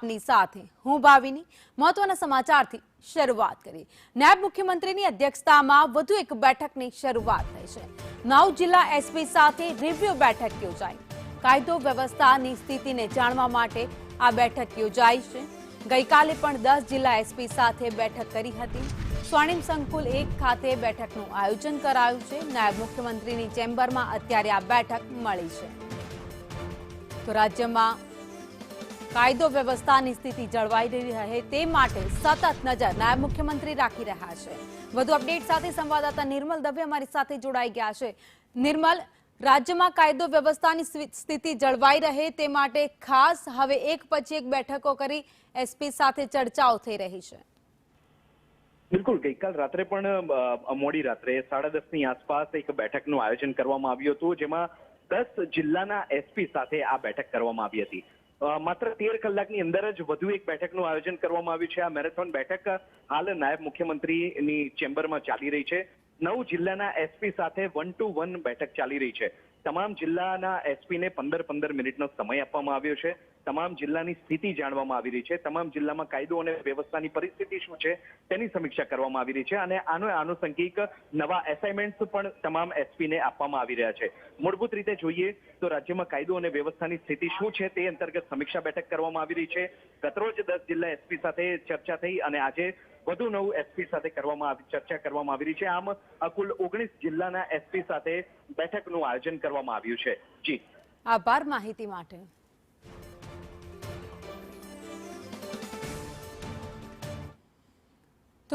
ની સાથે હું ભાવિની મહત્વના સમાચારથી શરૂઆત કરી। નાયબ મુખ્યમંત્રીની અધ્યક્ષતામાં વધુ એક બેઠકની શરૂઆત થઈ છે। 9 જિલ્લા એસપી સાથે રિવ્યુ બેઠક યોજાઈ। કાયદો વ્યવસ્થાની સ્થિતિને જાણવા માટે આ બેઠક યોજાઈ છે। ગઈકાલે પણ 10 જિલ્લા એસપી સાથે બેઠક કરી હતી। સ્વર્ણિમ સંકુલ 1 ખાતે બેઠકનું આયોજન કરાયું છે। નાયબ મુખ્યમંત્રીની ચેમ્બરમાં અત્યારે આ બેઠક મળી છે। તો રાજ્યમાં કાયદો વ્યવસ્થાની સ્થિતિ જળવાઈ રહે તે માટે સતત નજર નાયબ મુખ્યમંત્રી રાખી રહ્યા છે। વધુ અપડેટ સાથે સંવાદદાતા નિર્મલ દવે અમારી સાથે જોડાઈ ગયા છે। નિર્મલ, રાજ્યમાં કાયદો વ્યવસ્થાની સ્થિતિ જળવાઈ રહે તે માટે ખાસ હવે એક પછી એક બેઠકો કરી એસપી સાથે ચર્ચાઓ થઈ રહી છે। બિલકુલ, ગઈકાલ રાત્રે પણ મોડી રાત્રે 10:30ની આસપાસ એક બેઠકનું આયોજન કરવામાં આવ્યું હતું, જેમાં 10 જિલ્લાના એસપી સાથે આ બેઠક કરવામાં આવી હતી। માત્ર 13 કલાકની અંદર જ વધુ એક બેઠકનું આયોજન કરવામાં આવ્યું છે। આ મેરેથોન બેઠક હાલ નાયબ મુખ્યમંત્રીની ચેમ્બરમાં ચાલી રહી છે। 9 જિલ્લાના એસપી સાથે 1 to 1 બેઠક ચાલી રહી છે। તમામ જિલ્લાના એસપીને 15-15 મિનિટનો સમય આપવામાં આવ્યો છે। તમામ જિલ્લાની સ્થિતિ જાણવામાં આવી રહી છે। તમામ જિલ્લામાં કાયદો અને વ્યવસ્થાની પરિસ્થિતિ શું છે તેની સમીક્ષા કરવામાં આવી રહી છે અને આનો આનુષંગિક નવા એસાઇનમેન્ટ્સ પણ તમામ એસપીને આપવામાં આવી રહ્યા છે। મૂળભૂત રીતે જોઈએ તો રાજ્યમાં કાયદો અને વ્યવસ્થાની સ્થિતિ શું છે તે અંતર્ગત સમીક્ષા બેઠક કરવામાં આવી રહી છે। ગતરોજ 10 જિલ્લા એસપી સાથે ચર્ચા થઈ અને આજે વધુ 9 એસપી સાથે ચર્ચા કરવામાં આવી રહી છે। આમ કુલ 19 જિલ્લાના એસપી સાથે બેઠકનું આયોજન કરવામાં આવ્યું છે। જી, આભાર માહિતી માટે।